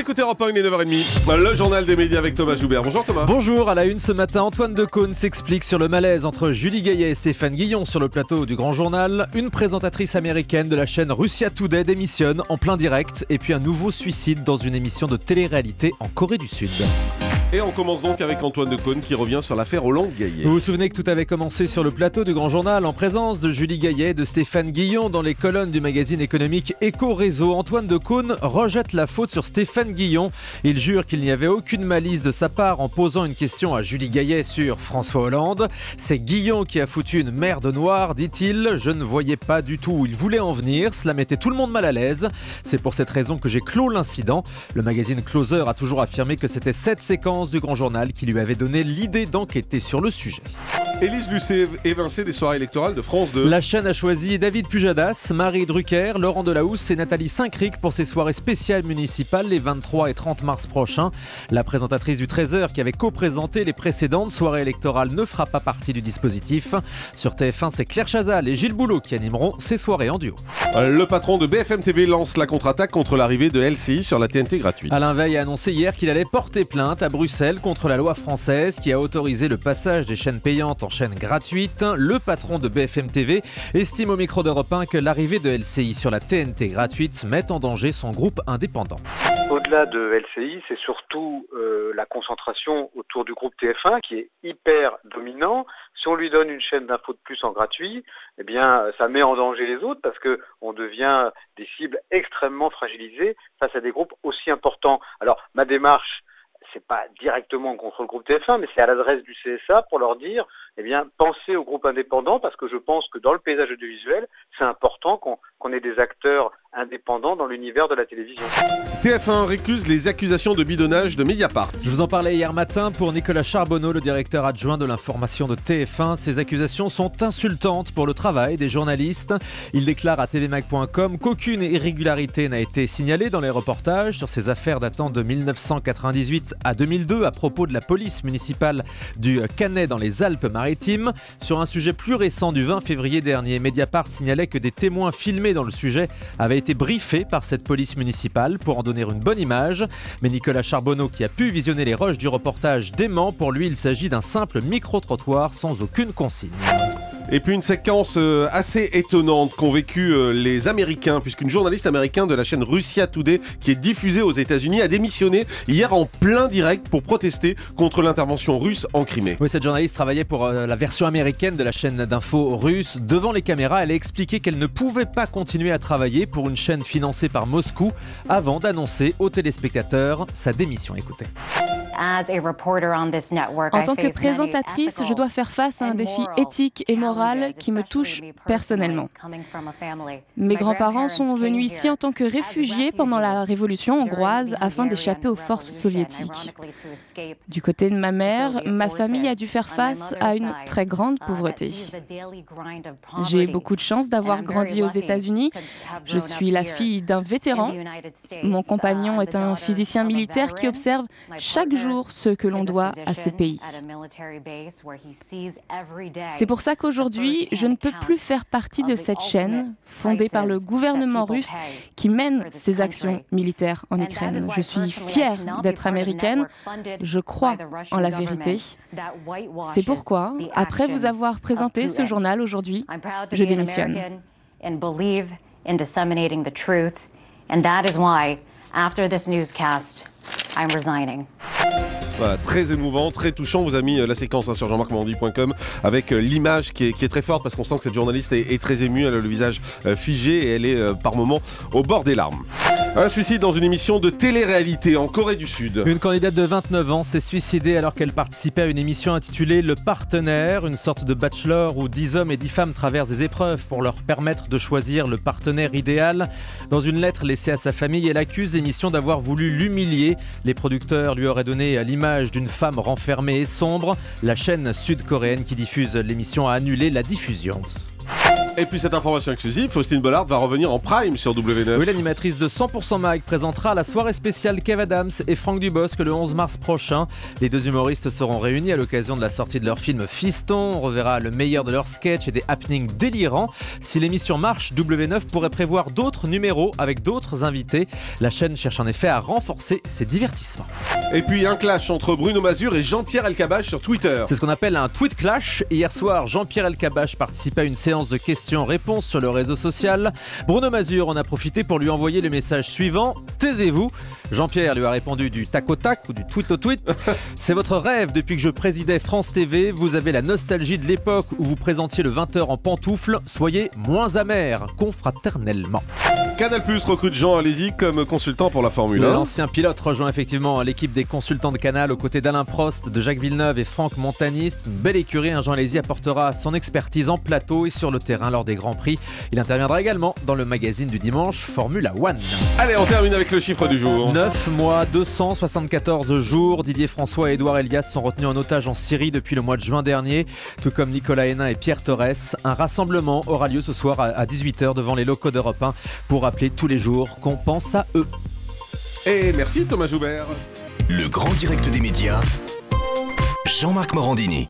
écoutez Europe 1, il est 9h30. Le journal des médias avec Thomas Joubert. Bonjour Thomas. Bonjour, à la une ce matin, Antoine Decaune s'explique sur le malaise entre Julie Gaillet et Stéphane Guillon sur le plateau du Grand Journal. Une présentatrice américaine de la chaîne Russia Today démissionne en plein direct. Et puis un nouveau suicide dans une émission de télé-réalité en Corée du Sud. Et on commence donc avec Antoine Decaune qui revient sur l'affaire Hollande-Gaillet. Vous vous souvenez que tout avait commencé sur le plateau du Grand Journal en présence de Julie Gaillet et de Stéphane Guillon dans les colonnes du magazine économique Éco-Réseau. Antoine Decaune rejette la faute sur Stéphane Guillon. Il jure qu'il n'y avait aucune malice de sa part en posant une question à Julie Gaillet sur François Hollande. C'est Guillon qui a foutu une merde noire, dit-il. Je ne voyais pas du tout où il voulait en venir. Cela mettait tout le monde mal à l'aise. C'est pour cette raison que j'ai clos l'incident. Le magazine Closer a toujours affirmé que c'était cette séquence du Grand Journal qui lui avait donné l'idée d'enquêter sur le sujet. Élise Lucet évincée des soirées électorales de France 2. La chaîne a choisi David Pujadas, Marie Drucker, Laurent Delahousse et Nathalie Saint-Cric pour ses soirées spéciales municipales les 23 et 30 mars prochains. La présentatrice du 13h qui avait co-présenté les précédentes soirées électorales ne fera pas partie du dispositif. Sur TF1, c'est Claire Chazal et Gilles Boulot qui animeront ces soirées en duo. Le patron de BFM TV lance la contre-attaque contre l'arrivée de LCI sur la TNT gratuite. Alain Veil a annoncé hier qu'il allait porter plainte à Bruxelles contre la loi française qui a autorisé le passage des chaînes payantes en chaînes gratuites. Le patron de BFM TV estime au micro d'Europe 1 que l'arrivée de LCI sur la TNT gratuite met en danger son groupe indépendant. Au-delà de LCI, c'est surtout la concentration autour du groupe TF1 qui est hyper dominant. Si on lui donne une chaîne d'infos de plus en gratuit, eh bien, ça met en danger les autres parce qu'on devient des cibles extrêmement fragilisées face à des groupes aussi importants. Alors, ma démarche, c'est pas directement contre le groupe TF1, mais c'est à l'adresse du CSA pour leur dire, eh bien, pensez au groupe indépendant parce que je pense que dans le paysage audiovisuel, c'est important qu'on ait des acteurs indépendants dans l'univers de la télévision. TF1 récuse les accusations de bidonnage de Mediapart. Je vous en parlais hier matin pour Nicolas Charbonneau, le directeur adjoint de l'information de TF1. Ces accusations sont insultantes pour le travail des journalistes. Il déclare à tvmag.com qu'aucune irrégularité n'a été signalée dans les reportages sur ces affaires datant de 1998 à 2002 à propos de la police municipale du Canet dans les Alpes-Maritimes. Sur un sujet plus récent du 20 février dernier, Mediapart signalait que des témoins filmés dans le sujet avaient été briefés par cette police municipale pour en donner une bonne image. Mais Nicolas Charbonneau, qui a pu visionner les rushs du reportage, dément. Pour lui, il s'agit d'un simple micro-trottoir sans aucune consigne. Et puis une séquence assez étonnante qu'ont vécu les Américains, puisqu'une journaliste américaine de la chaîne Russia Today, qui est diffusée aux États-Unis, a démissionné hier en plein direct pour protester contre l'intervention russe en Crimée. Oui, cette journaliste travaillait pour la version américaine de la chaîne d'infos russe. Devant les caméras, elle a expliqué qu'elle ne pouvait pas continuer à travailler pour une chaîne financée par Moscou avant d'annoncer aux téléspectateurs sa démission. Écoutez. En tant que présentatrice, je dois faire face à un défi éthique et moral qui me touche personnellement. Mes grands-parents sont venus ici en tant que réfugiés pendant la révolution hongroise afin d'échapper aux forces soviétiques. Du côté de ma mère, ma famille a dû faire face à une très grande pauvreté. J'ai beaucoup de chance d'avoir grandi aux États-Unis. Je suis la fille d'un vétéran. Mon compagnon est un physicien militaire qui observe chaque jour ce que l'on doit à ce pays. C'est pour ça qu'aujourd'hui, je ne peux plus faire partie de cette chaîne fondée par le gouvernement russe qui mène ses actions militaires en Ukraine. Je suis fière d'être américaine. Je crois en la vérité. C'est pourquoi, après vous avoir présenté ce journal aujourd'hui, je démissionne. I'm resigning. Voilà, très émouvant, très touchant. On vous a mis la séquence sur jean-marc-morandini.com avec l'image qui est très forte parce qu'on sent que cette journaliste est très émue. Elle a le visage figé et elle est par moments au bord des larmes. Un suicide dans une émission de télé-réalité en Corée du Sud. Une candidate de 29 ans s'est suicidée alors qu'elle participait à une émission intitulée Le Partenaire, une sorte de bachelor où 10 hommes et 10 femmes traversent des épreuves pour leur permettre de choisir le partenaire idéal. Dans une lettre laissée à sa famille, elle accuse l'émission d'avoir voulu l'humilier. Les producteurs lui auraient donné l'image d'une femme renfermée et sombre. La chaîne sud-coréenne qui diffuse l'émission a annulé la diffusion. Et puis cette information exclusive, Faustine Bollard va revenir en prime sur W9. Oui, l'animatrice de 100% Mag présentera la soirée spéciale Kev Adams et Franck Dubosc le 11 mars prochain. Les deux humoristes seront réunis à l'occasion de la sortie de leur film Fiston. On reverra le meilleur de leurs sketchs et des happenings délirants. Si l'émission marche, W9 pourrait prévoir d'autres numéros avec d'autres invités. La chaîne cherche en effet à renforcer ses divertissements. Et puis un clash entre Bruno Mazur et Jean-Pierre Elkabbach sur Twitter. C'est ce qu'on appelle un tweet clash. Hier soir, Jean-Pierre Elkabbach participait à une séance de questions-réponses sur le réseau social. Bruno Mazur en a profité pour lui envoyer le message suivant: taisez-vous. Jean-Pierre lui a répondu du tac au tac ou du tweet au tweet. C'est votre rêve depuis que je présidais France TV. Vous avez la nostalgie de l'époque où vous présentiez le 20h en pantoufles. Soyez moins amer, confraternellement. Canal+ recrute Jean Alési comme consultant pour la Formule 1. L'ancien pilote rejoint effectivement l'équipe des consultants de Canal aux côtés d'Alain Prost, de Jacques Villeneuve et Franck Montagny. Une belle écurie, Jean Alési apportera son expertise en plateau et sur le terrain lors des Grands Prix. Il interviendra également dans le magazine du dimanche Formula One. Allez, on termine avec le chiffre du jour. 9 mois, 274 jours. Didier François et Édouard Elias sont retenus en otage en Syrie depuis le mois de juin dernier, tout comme Nicolas Hénin et Pierre Torres. Un rassemblement aura lieu ce soir à 18h devant les locaux d'Europe 1 pour rappeler tous les jours qu'on pense à eux. Et merci Thomas Joubert. Le grand direct des médias, Jean-Marc Morandini.